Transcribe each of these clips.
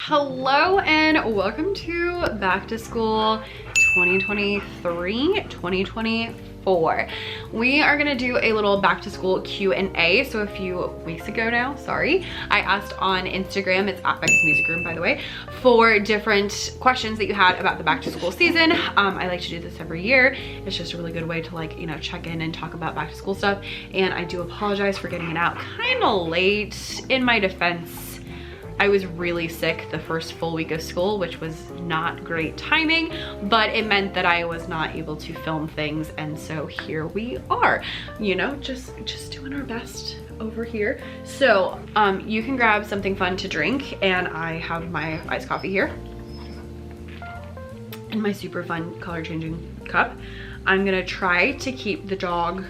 Hello and welcome to back to school 2023-2024. We are gonna do a little back to school Q&A. So a few weeks ago now, sorry, I asked on Instagram, it's at Becca's Music Room by the way, for different questions that you had about the back to school season. I like to do this every year. It's just a really good way to, like, you know, check in and talk about back to school stuff. And I do apologize for getting it out kind of late. In my defense, I was really sick the first full week of school, which was not great timing, but it meant that I was not able to film things. And so here we are, you know, just doing our best over here. So you can grab something fun to drink, and I have my iced coffee here in my super fun color changing cup. I'm gonna try to keep the dog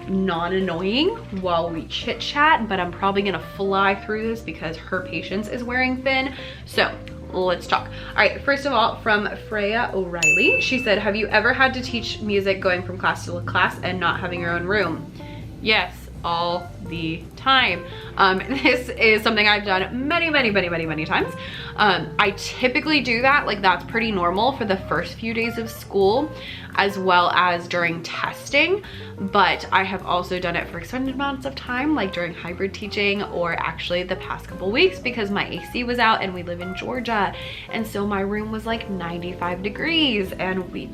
non-annoying while we chit chat, but I'm probably gonna fly through this because her patience is wearing thin. So let's talk. All right, first of all, from Freya O'Reilly, she said, have you ever had to teach music going from class to class and not having your own room? Yes, all the time. This is something I've done many times. I typically do that, like that's pretty normal for the first few days of school as well as during testing, but I have also done it for extended amounts of time, like during hybrid teaching, or actually the past couple weeks because my AC was out and we live in Georgia, and so my room was like 95 degrees, and you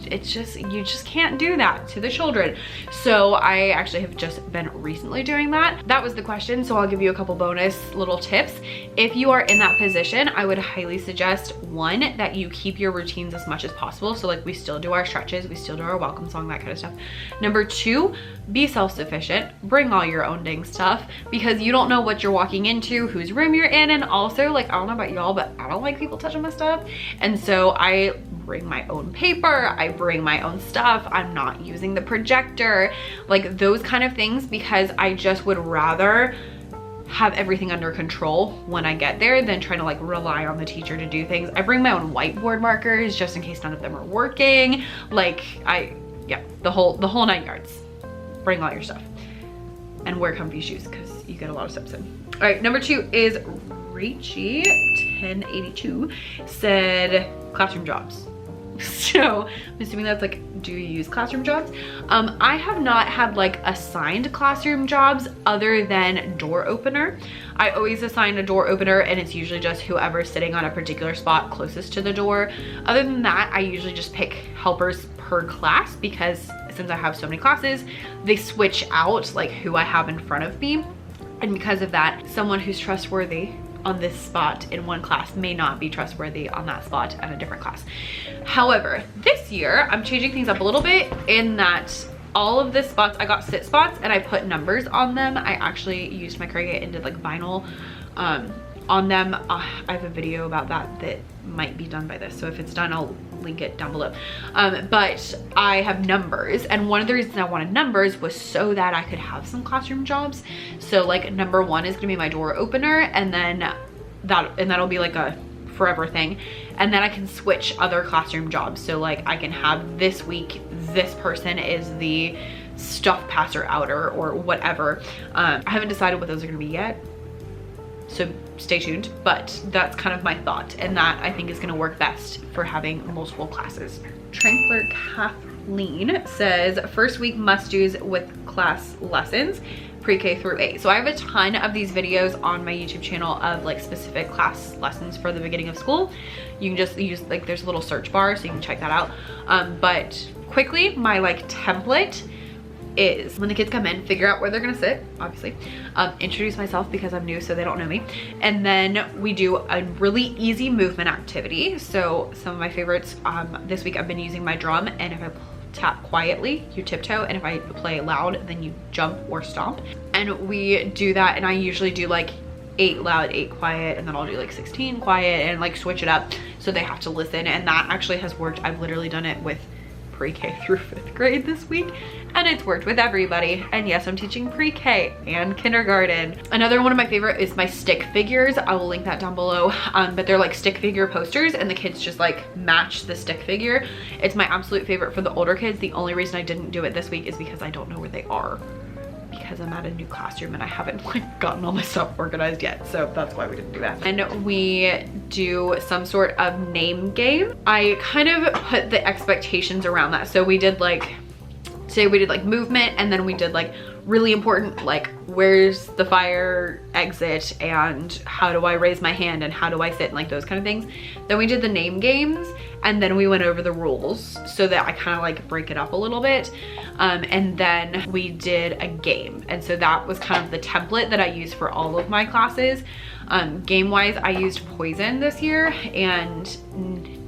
just can't do that to the children. So I actually have just been recently doing that. That was the question, so I'll give you a couple bonus little tips. If you are in that position, I would highly suggest, one, that you keep your routines as much as possible. So like we still do our stretches, we still do our welcome song, that kind of stuff. Number two, be self-sufficient. Bring all your own dang stuff, because you don't know what you're walking into, whose room you're in, and also, like, I don't know about y'all, but I don't like people touching my stuff. And so I bring my own paper, I bring my own stuff, I'm not using the projector, like those kind of things, because I just would rather have everything under control when I get there than trying to like rely on the teacher to do things. I bring my own whiteboard markers just in case none of them are working. Like yeah, the whole 9 yards. Bring all your stuff and wear comfy shoes because you get a lot of steps in. All right, number two is Rachie 1082 said classroom jobs. So I'm assuming that's like, do you use classroom jobs? I have not had like assigned classroom jobs other than door opener. I always assign a door opener, and it's usually just whoever's sitting on a particular spot closest to the door. Other than that, I usually just pick helpers per class, because since I have so many classes, they switch out like who I have in front of me. And because of that, someone who's trustworthy on this spot in one class may not be trustworthy on that spot at a different class. However, this year I'm changing things up a little bit in that all of the spots, I got sit spots and I put numbers on them. I actually used my Cricut and did like vinyl on them. I have a video about that might be done by this, so if it's done I'll link it down below. But I have numbers, and one of the reasons I wanted numbers was so that I could have some classroom jobs. So like number one is gonna be my door opener, and then that'll be like a forever thing, and then I can switch other classroom jobs. So like I can have this week this person is the stuff passer outer or whatever. I haven't decided what those are gonna be yet, so stay tuned, but that's kind of my thought, and that I think is going to work best for having multiple classes. Trankler Kathleen says first week must-dos with class lessons, pre-K through 8. So I have a ton of these videos on my YouTube channel of like specific class lessons for the beginning of school. You can just use, like, there's a little search bar, so you can check that out. But quickly, my like template is when the kids come in, figure out where they're gonna sit, obviously, introduce myself because I'm new so they don't know me, and then we do a really easy movement activity. So some of my favorites, this week I've been using my drum, and if I tap quietly you tiptoe, and if I play loud then you jump or stomp, and we do that. And I usually do like 8 loud, 8 quiet, and then I'll do like 16 quiet and like switch it up so they have to listen, and that actually has worked. I've literally done it with pre-K through 5th grade this week, and it's worked with everybody. And yes, I'm teaching pre-K and kindergarten. Another one of my favorite is my stick figures. I will link that down below, but they're like stick figure posters, and the kids just like match the stick figure. It's my absolute favorite for the older kids. The only reason I didn't do it this week is because I don't know where they are, because I'm at a new classroom and I haven't like gotten all my stuff organized yet. So that's why we didn't do that. And we do some sort of name game. I kind of put the expectations around that. So we did like, today we did like movement, and then we did like really important, like where's the fire exit and how do I raise my hand and how do I sit and like those kind of things. Then we did the name games, and then we went over the rules so that I kind of like break it up a little bit. And then we did a game. And so that was kind of the template that I used for all of my classes. Game wise, I used Poison this year, and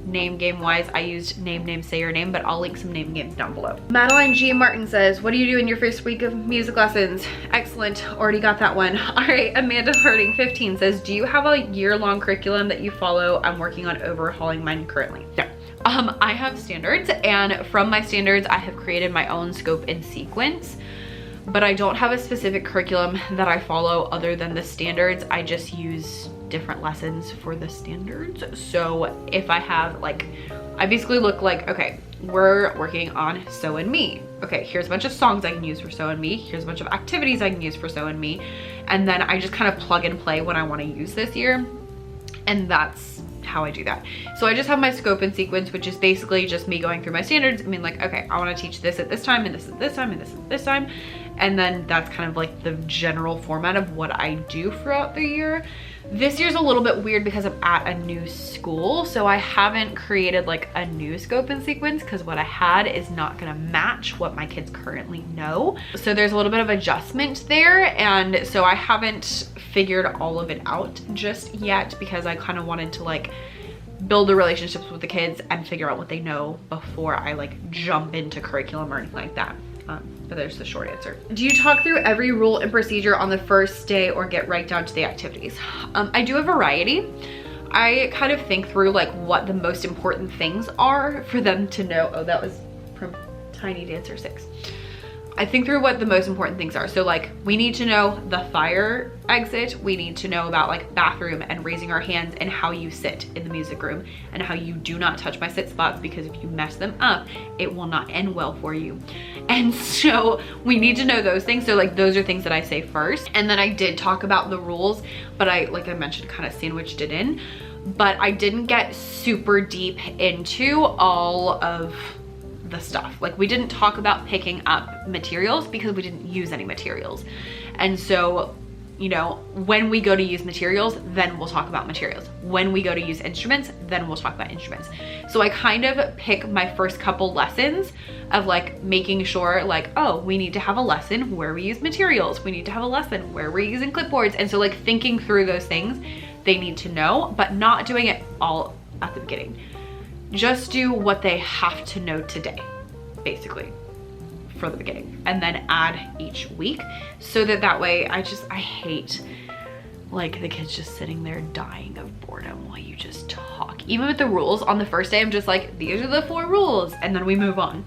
name game wise I used name say your name, but I'll link some name games down below. Madeline G Martin says, what do you do in your first week of music lessons? Excellent, already got that one. All right, Amanda Harding 15 says, do you have a year-long curriculum that you follow? I'm working on overhauling mine currently. No. I have standards, and from my standards I have created my own scope and sequence, but I don't have a specific curriculum that I follow other than the standards. I just use different lessons for the standards. So if I have like, I basically look like, okay, we're working on So and Me. Okay, here's a bunch of songs I can use for So and Me. Here's a bunch of activities I can use for So and Me. And then I just kind of plug and play when I want to use this year. And that's how I do that. So I just have my scope and sequence, which is basically just me going through my standards. I mean, like, okay, I want to teach this at this time, and this at this time, and this at this time. And then that's kind of like the general format of what I do throughout the year. This year's a little bit weird because I'm at a new school, so I haven't created like a new scope and sequence because what I had is not gonna match what my kids currently know. So there's a little bit of adjustment there, and so I haven't figured all of it out just yet because I kind of wanted to like build the relationships with the kids and figure out what they know before I like jump into curriculum or anything like that. But there's the short answer. Do you talk through every rule and procedure on the first day or get right down to the activities? I do a variety. I kind of think through like what the most important things are for them to know. Oh, that was from Tiny Dancer 6. I think through what the most important things are. So like we need to know the fire exit. We need to know about like bathroom and raising our hands and how you sit in the music room and how you do not touch my sit spots, because if you mess them up, it will not end well for you. And so we need to know those things. So like those are things that I say first. And then I did talk about the rules, but like I mentioned, kind of sandwiched it in, but I didn't get super deep into all of the stuff. Like we didn't talk about picking up materials because we didn't use any materials. And so, you know, when we go to use materials, then we'll talk about materials. When we go to use instruments, then we'll talk about instruments. So I kind of pick my first couple lessons of like making sure like, oh, we need to have a lesson where we use materials. We need to have a lesson where we're using clipboards. And so like thinking through those things they need to know, but not doing it all at the beginning. Just do what they have to know today, basically, for the beginning, and then add each week so that way I hate like the kids just sitting there dying of boredom while you just talk. Even with the rules on the first day, I'm just like, these are the 4 rules, and then we move on.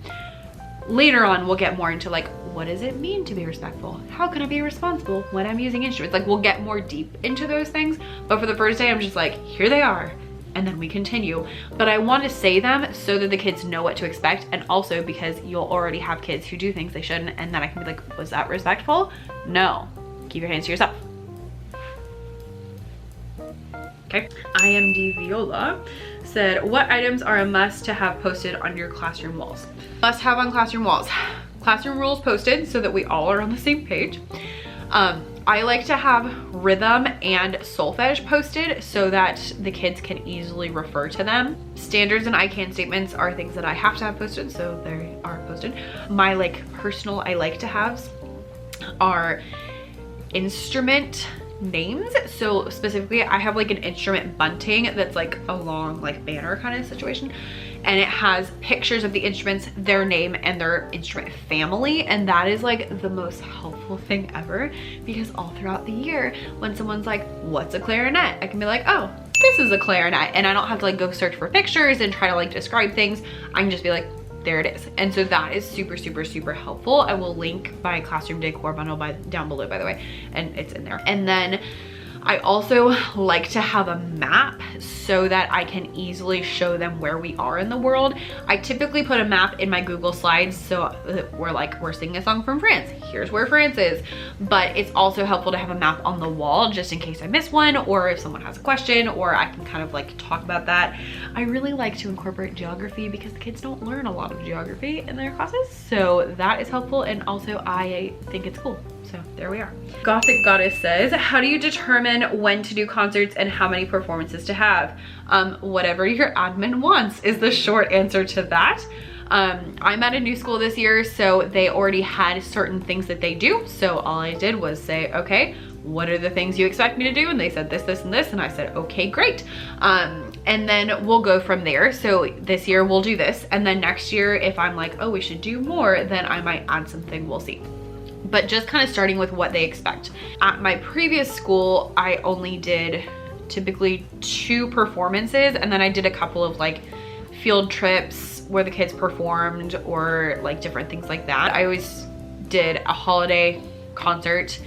Later on, we'll get more into like, what does it mean to be respectful? How can I be responsible when I'm using instruments? Like we'll get more deep into those things, but for the first day, I'm just like, here they are. And then we continue. But I want to say them so that the kids know what to expect, and also because you'll already have kids who do things they shouldn't, and then I can be like, was that respectful? No. Keep your hands to yourself. Okay. IMD Viola said, what items are a must to have posted on your classroom walls? Must have on classroom walls. Classroom rules posted so that we all are on the same page. I like to have rhythm and solfege posted so that the kids can easily refer to them. Standards and I can statements are things that I have to have posted, so they are posted. My like personal I like to haves are instrument names. So specifically I have like an instrument bunting that's like a long like banner kind of situation, and it has pictures of the instruments, their name, and their instrument family. And that is like the most helpful thing ever, because all throughout the year when someone's like, what's a clarinet? I can be like, oh, this is a clarinet. And I don't have to like go search for pictures and try to like describe things. I can just be like, there it is. And so that is super, super, super helpful. I will link my classroom decor bundle down below, by the way, and it's in there. And then I also like to have a map so that I can easily show them where we are in the world. I typically put a map in my Google Slides, so we're singing a song from France. Here's where France is. But it's also helpful to have a map on the wall just in case I miss one, or if someone has a question, or I can kind of like talk about that. I really like to incorporate geography because the kids don't learn a lot of geography in their classes, so that is helpful, and also I think it's cool. So there we are. Gothic Goddess says, how do you determine when to do concerts and how many performances to have? Whatever your admin wants is the short answer to that. I'm at a new school this year, so they already had certain things that they do. So all I did was say, okay, what are the things you expect me to do? And they said this, this, and this. And I said, okay, great. And then we'll go from there. So this year we'll do this. And then next year, if I'm like, oh, we should do more, then I might add something, we'll see. But just kind of starting with what they expect. At my previous school, I only did typically 2 performances, and then I did a couple of like field trips where the kids performed, or like different things like that. I always did a holiday concert,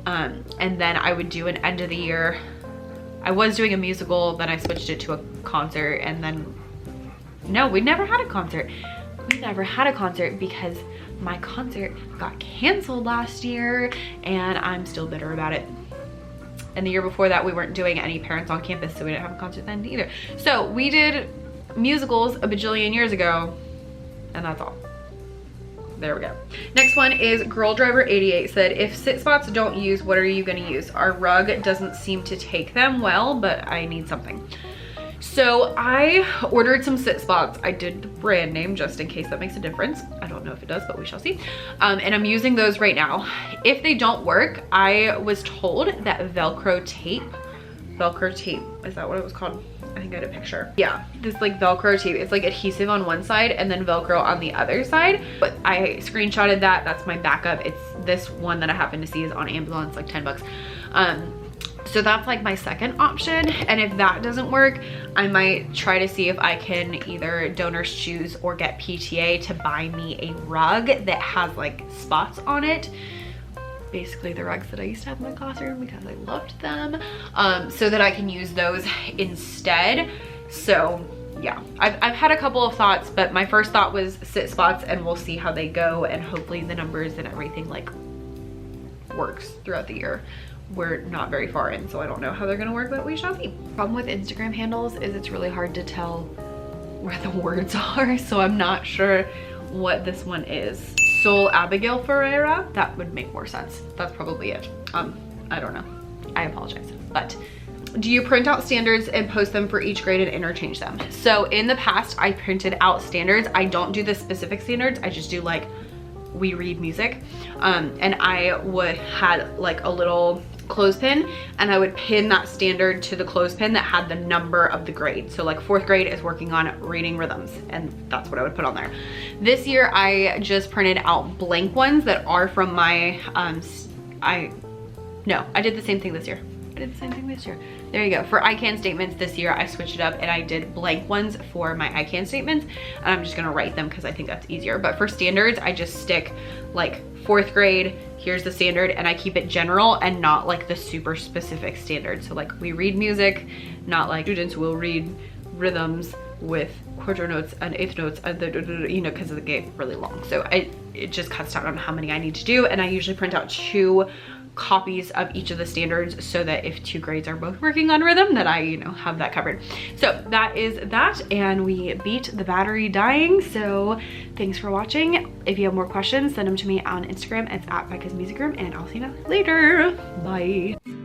and then I would do an end of the year. I was doing a musical, then I switched it to a concert, and then no, we never had a concert. We never had a concert because my concert got canceled last year, and I'm still bitter about it. And the year before that, we weren't doing any parents on campus, so we didn't have a concert then either. So we did musicals a bajillion years ago, and that's all. There we go. Next one is Girl Driver 88 said, if sit spots don't use, what are you gonna use? Our rug doesn't seem to take them well, but I need something. So I ordered some sit spots. I did the brand name just in case that makes a difference. I don't know if it does, but we shall see. And I'm using those right now. If they don't work, I was told that Velcro tape, is that what it was called? I think I had a picture. Yeah, this like Velcro tape. It's like adhesive on one side and then Velcro on the other side. But I screenshotted that. That's my backup. It's this one that I happen to see is on Amazon. It's like 10 bucks. So that's like my second option. And if that doesn't work, I might try to see if I can either donors choose or get PTA to buy me a rug that has like spots on it. Basically the rugs that I used to have in my classroom because I loved them, so that I can use those instead. So yeah, I've had a couple of thoughts, but my first thought was sit spots, and we'll see how they go, and hopefully the numbers and everything like works throughout the year. We're not very far in, so I don't know how they're gonna work, but we shall see. Problem with Instagram handles is it's really hard to tell where the words are, so I'm not sure what this one is. Soul Abigail Ferreira, that would make more sense. That's probably it. I don't know. I apologize. But do you print out standards and post them for each grade and interchange them? So in the past, I printed out standards. I don't do the specific standards. I just do like, we read music. And I had like a little clothespin, and I would pin that standard to the clothespin that had the number of the grade. So like 4th grade is working on reading rhythms, and that's what I would put on there. This year I just printed out blank ones that are from my I did the same thing this year. There you go. For I can statements this year, I switched it up and I did blank ones for my I can statements, and I'm just gonna write them because I think that's easier. But for standards, I just stick like 4th grade, here's the standard, and I keep it general and not like the super specific standard. So like we read music, not like students will read rhythms with quarter notes and eighth notes, and you know, because they get really long. So it just cuts down on how many I need to do, and I usually print out 2 copies of each of the standards so that if 2 grades are both working on rhythm, that I, you know, have that covered. So that is that, and we beat the battery dying. So thanks for watching. If you have more questions, send them to me on Instagram. It's at Becca's Music Room, and I'll see you later. Bye.